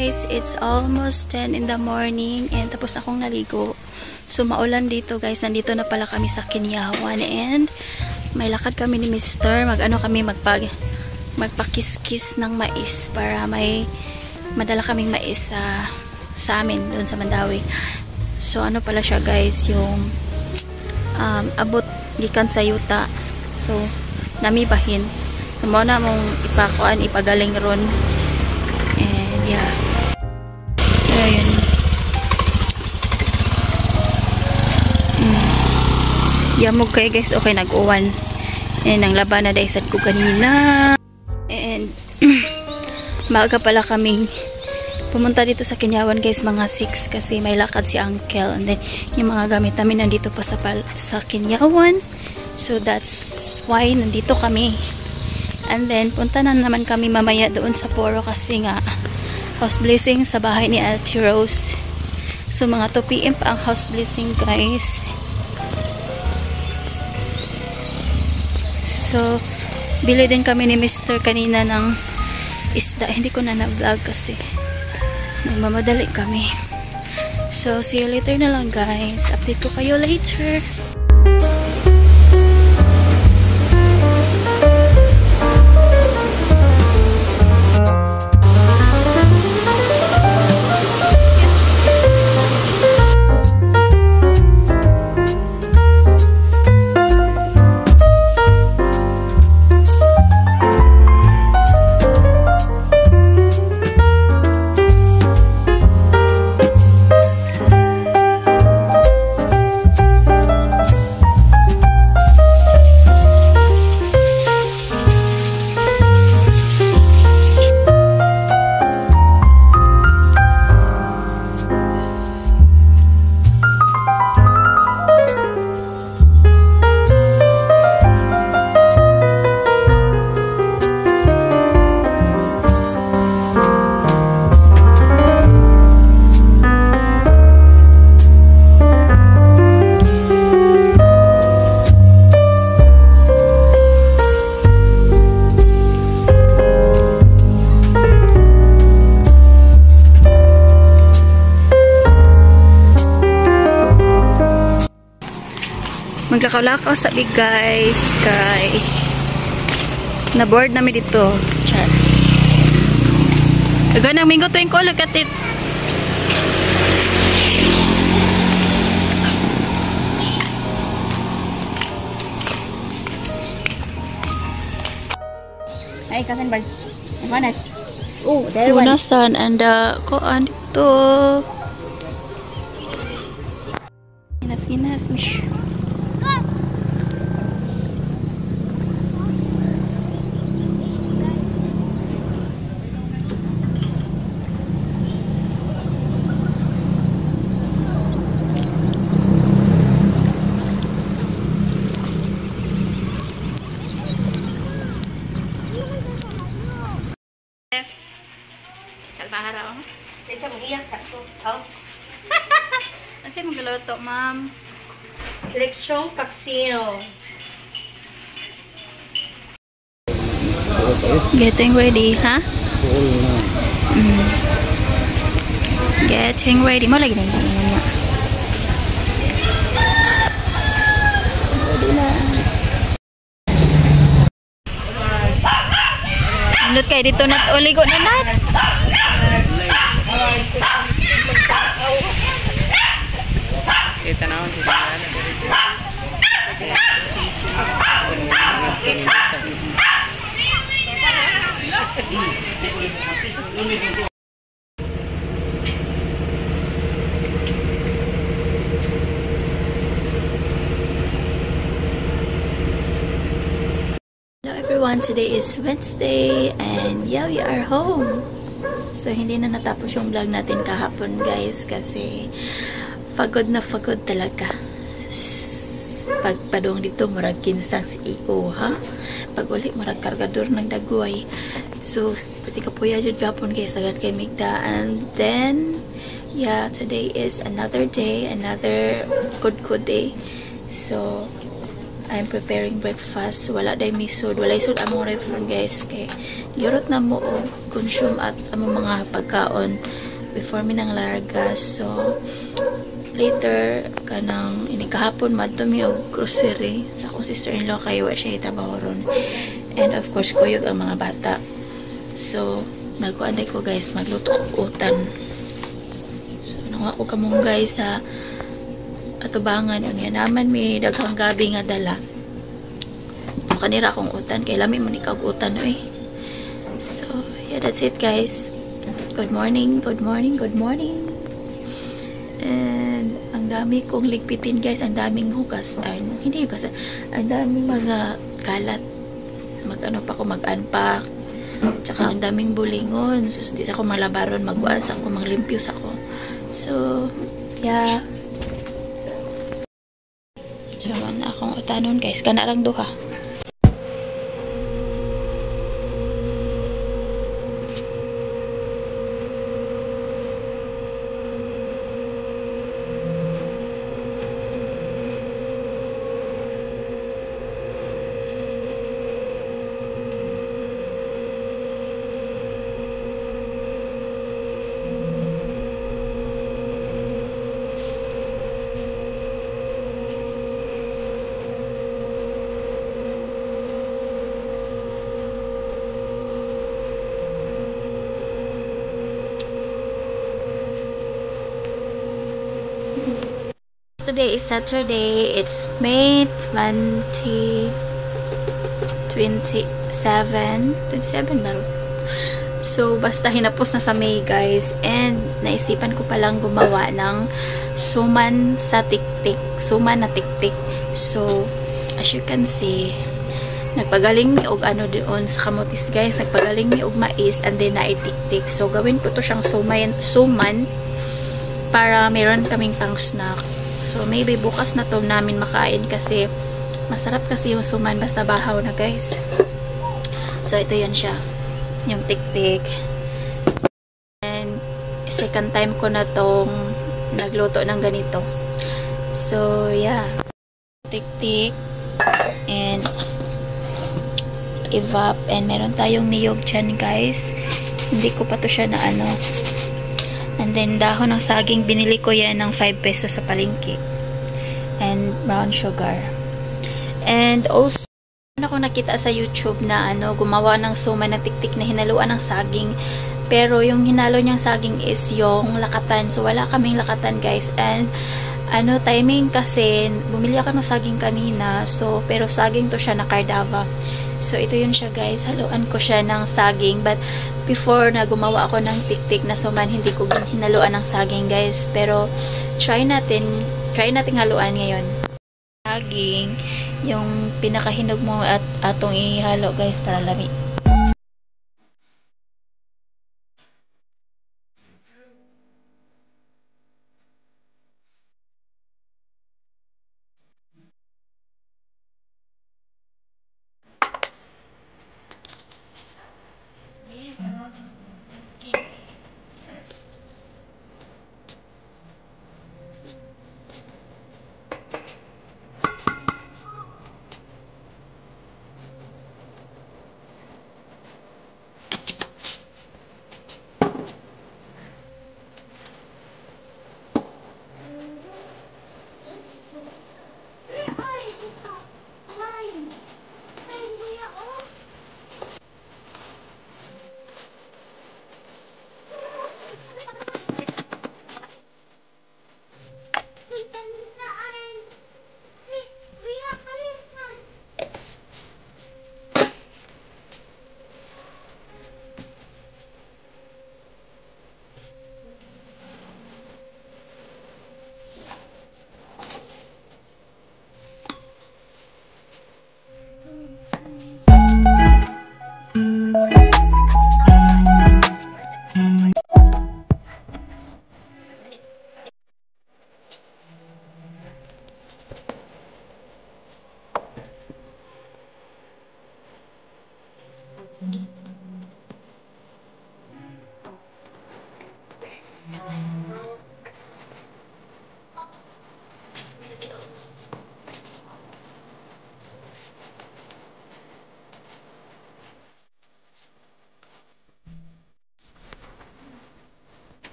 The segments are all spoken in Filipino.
guys, it's almost 10 in the morning and tapos na akong naligo. So maulan dito guys, nandito na pala kami sa Kinyawan and may lakad kami ni Mr. Magpakiskis ng mais para may madala kaming mais sa amin doon sa Mandawi. So ano pala siya guys, yung abot gikan sa yuta. So namibahin. So mo na mong ipagaling ron. And yeah. Ayun. Yamog kayo guys, okay nag-uwan. And ang laban na daisad ko kanina. And maaga pala kaming pumunta dito sa Kinyawan guys, mga 6 kasi may lakad si uncle. And then yung mga gamit namin nandito pa sa Kinyawan. So that's why nandito kami. And then punta na naman kami mamaya doon sa Poro kasi nga house blessing sa bahay ni Auntie Rose. So mga 2 PM pa ang house blessing guys. So bili din kami ni Mr. kanina ng isda. Hindi ko na na-vlog kasi nagmamadali kami. So see you later na lang guys. Update ko kayo later. Maglakaw-lakaw sabi guys kay na-board namin dito. Char. Dagan ang minggo to yung ko, look at it. Ay, kasan ba? Mana? Oh, there one. Punasan and koan dito. Inas mish. Kalbahara oh. Isa mo iyak sakto. Oh. Kasi magluto, ma'am. Leksyong paksiw. Getting ready, ha? Getting ready. Mo lagi na yun. Ready na. Nandot kayo dito nat uligo na nat. Kita naon si Diana dito. Hello everyone, today is Wednesday and yeah, we are home. So hindi na natapos yung vlog natin kahapon guys kasi pagod na pagod talaga. Pagpadong dito murag kinsang CEO ha. Pag uli murag kargador ng dagway. So pati kapuya jud gapon kay sagad kay Migda. And then yeah, today is another day, another good day. So I'm preparing breakfast. Wala day misod. Wala isod among refrigerator guys. Kay yurot na mo og consume at among mga pagkaon before mi nang larga. So later kanang inikahapon madto mi og grocery sa akong sister-in-law kay wa siya trabaho ron. And of course kuyog ang mga bata. So nagkuanday ko guys magluto og utan. So nawa ko kamong guys sa atubangan unya naman may daghang gabi nga dala. So kanira akong utan kay lami man ikaw utan oy. So yeah, that's it guys. Good morning, good morning, good morning. And ang dami kong ligpitin guys, ang daming hugas. Ay, hindi hugas. Ang daming mga kalat. Mag-ano pa ko mag-unpack. Tsaka ang daming bulingon. So di ako malabaron, mag-uans ako, maglimpyos ako. So yeah. So na akong utanon guys, kana lang duha. Today is Saturday. It's May 27 ba? So basta hinapos na sa May guys, and naisipan ko palang gumawa ng suman sa tiktik, suman na tiktik. So as you can see, nagpagaling mi og ano doon sa kamotis guys, nagpagaling mi og mais and then naitiktik. So gawin ko to siyang suman para meron kaming pang snack. So maybe bukas na to namin makain kasi masarap kasi yung suman basta bahaw na guys. So ito yun siya, yung tiktik. And second time ko na tong nagluto ng ganito. So yeah, tiktik and evap, and meron tayong niyog dyan guys. Hindi ko pa to siya na ano. And then dahon ng saging, binili ko yan ng 5 pesos sa palengke. And brown sugar. And also ako nakita sa YouTube na ano, gumawa ng suman na tiktik na hinaluan ng saging. Pero yung hinalo niyang saging is yung lakatan. So wala kaming lakatan guys. And ano, timing kasi bumili ako ng saging kanina. So pero saging to siya na Cardava. So ito yun siya guys, haluan ko siya ng saging. But before na gumawa ako ng tiktik na suman, hindi ko hinaluan ng saging guys. Pero try natin haluan ngayon. Saging, yung pinakahinog mo at atong ihalo guys para lami.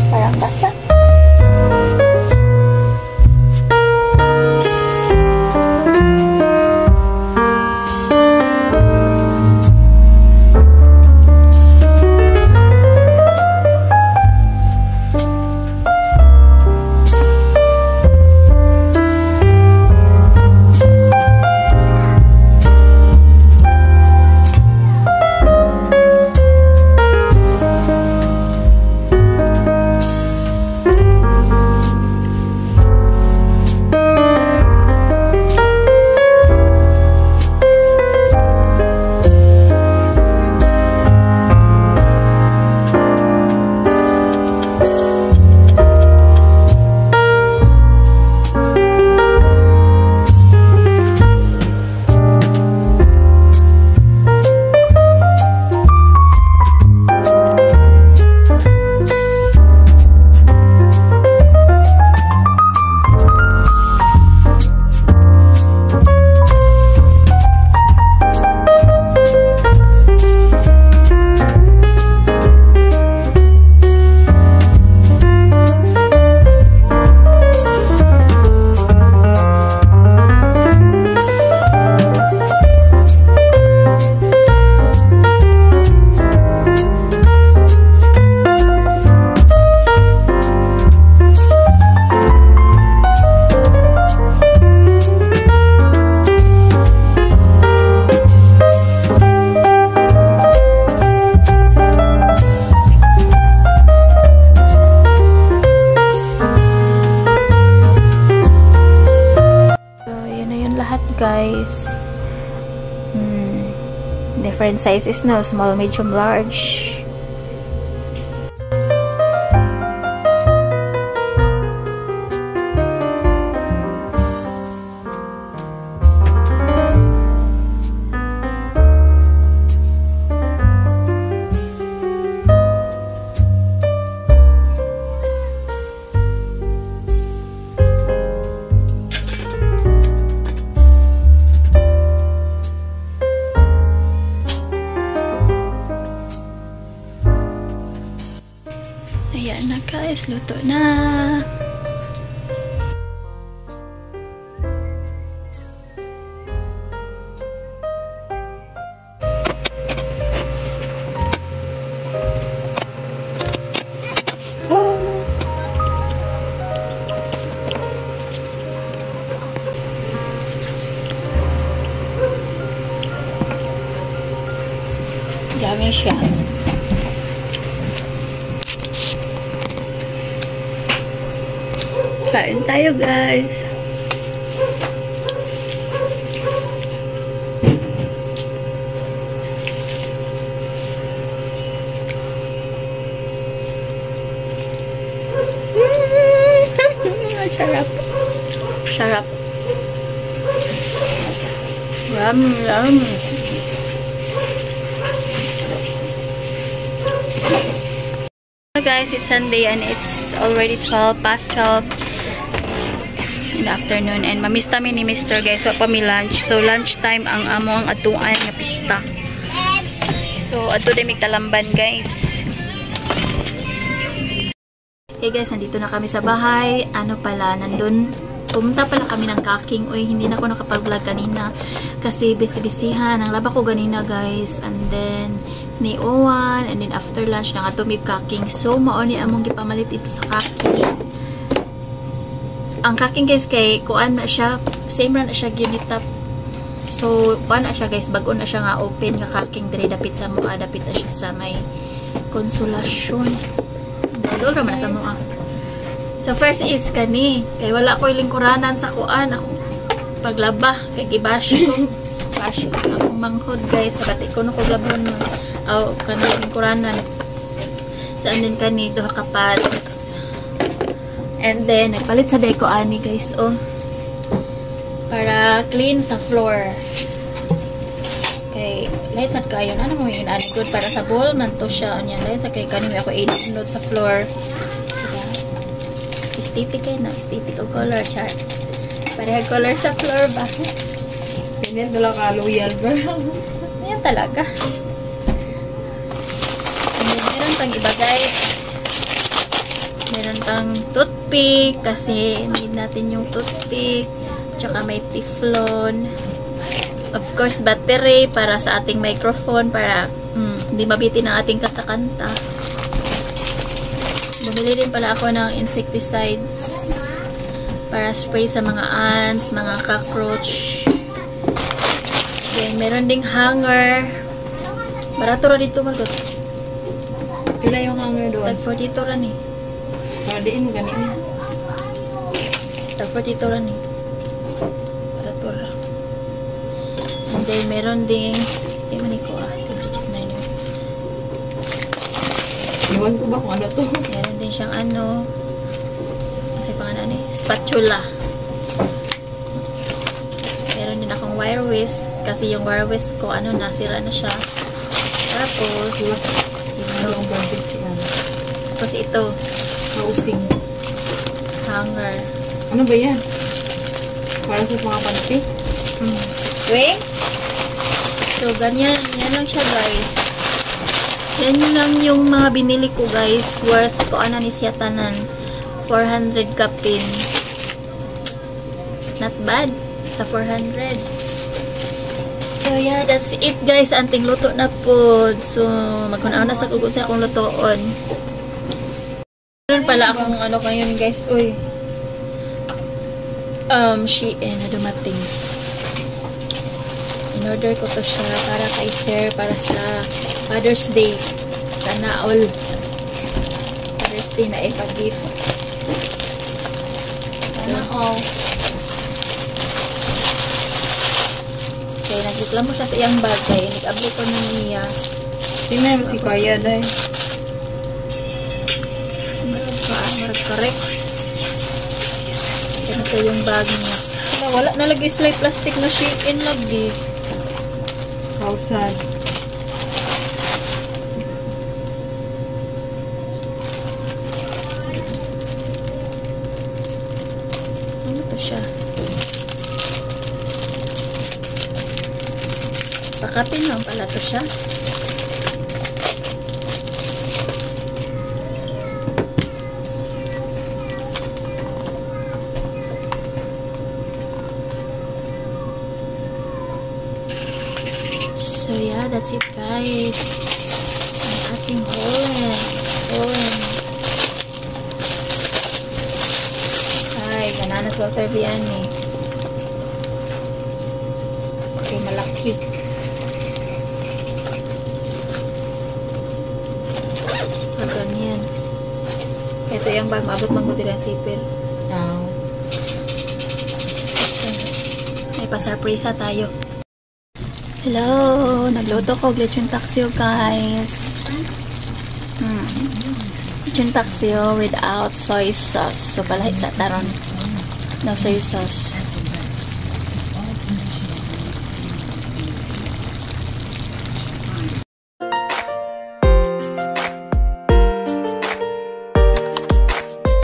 Parang basa. Guys, different sizes no, small, medium, large. Ayan na guys, luto na. Dami siya. Kain tayo guys. Sarap. Sarap. Yum. Guys, it's Sunday and it's already 12 past 12 in the afternoon and mamiss kami ni Mr. guys, so pa mi lunch, so lunch time ang amo ang atuan nga pista. So, ato din may talamban, guys. Hey guys, nandito na kami sa bahay. Ano pala, nandun. Pumunta pala kami ng kaking. Uy, hindi na ako nakapag-vlog kanina. Kasi busy-busyhan. Ang laba ko ganina, guys. And then, ni Owan. And then, after lunch, nakatumib kaking. So, maoni among gipamalit ito sa kaking. Ang kaking, guys, kay kuan na siya. Same na siya, ginitap. So, kuan na siya, guys. Bago na siya nga open nga kaking. Dire, dapit sa mga. Dapit na siya sa may konsolasyon. Dol raman sa mga. So first is kani, kay wala ko lingkuranan sa kuan ako paglaba kay gibash ko. Bash ko sa akong manghod, guys. Sa bati ko no ko labon mo. Aw kanang lingkuranan. So and then kani duha ka pads. And then nagpalit sa deko ani, guys, oh. Para clean sa floor. Okay, let's at kayo na mo yun ani good para sa bowl man to siya anya. Let's at kay kanin ako 8 note sa floor. Diba? Aesthetic kay na, aesthetic o color chart. Pareha color sa floor ba? Ganyan dala ka loyal, bro. Ayan talaga. And then, meron pang iba, guys. Meron pang toothpick kasi need natin yung toothpick. Tsaka may teflon. Of course, battery para sa ating microphone para hindi mabitin ang ating kanta-kanta. Bumili din pala ako ng insecticides para spray sa mga ants, mga cockroach. Then, meron ding hanger. Barato rin dito, Margot. Pila yung hanger doon? Tag 42 rin eh. Para diin mo ganyan. Tag 42 rin eh. Barato rin. And then, meron ding di man ko check na yun. Iwan ko ba kung ano to? Meron din siyang ano. Kasi pangalan eh. Spatula. Meron din akong wire whisk. Kasi yung wire whisk ko, ano, nasira na siya. Tapos, tapos ito. Housing. Hanger. Ano ba yan? Para sa mga panty? Wait. So, ganyan. Yan lang siya, guys. Yan lang yung mga binili ko, guys. Worth ko, ano ni siya tanan. 400 kapin. Not bad. Sa 400. So, yeah. That's it, guys. Anting luto na po. So, magkunaw na sa kugot sa akong lutoon. Meron pala akong ano ngayon, guys. Uy. Shein na dumating. In-order ko to siya para kay Sir, para sa Father's Day. Sana all Father's Day na ipag-gift. Sana all. Kaya nagreklamo siya sa iyang bag. Kaya nag-abli ko na niya. Tingnan mo si Kaya, day. Marag correct. Ito yung bag niya. Wala nalagay sila plastic na Shein lagi. How sad. Ano to siya? Pakapin lang pala to siya. So yeah, that's it, guys. Ang ating Holen. Ay, Bananas Walter Vianney. Okay, malaki. Ganyan. Ito yung bag. Maabot mang buti ng sipil. Now. May pa-surpresa tayo. Hello! Nagluto ko lechon taksyo, guys. Lechon taksyo without soy sauce. So, palahit sa taron. No soy sauce.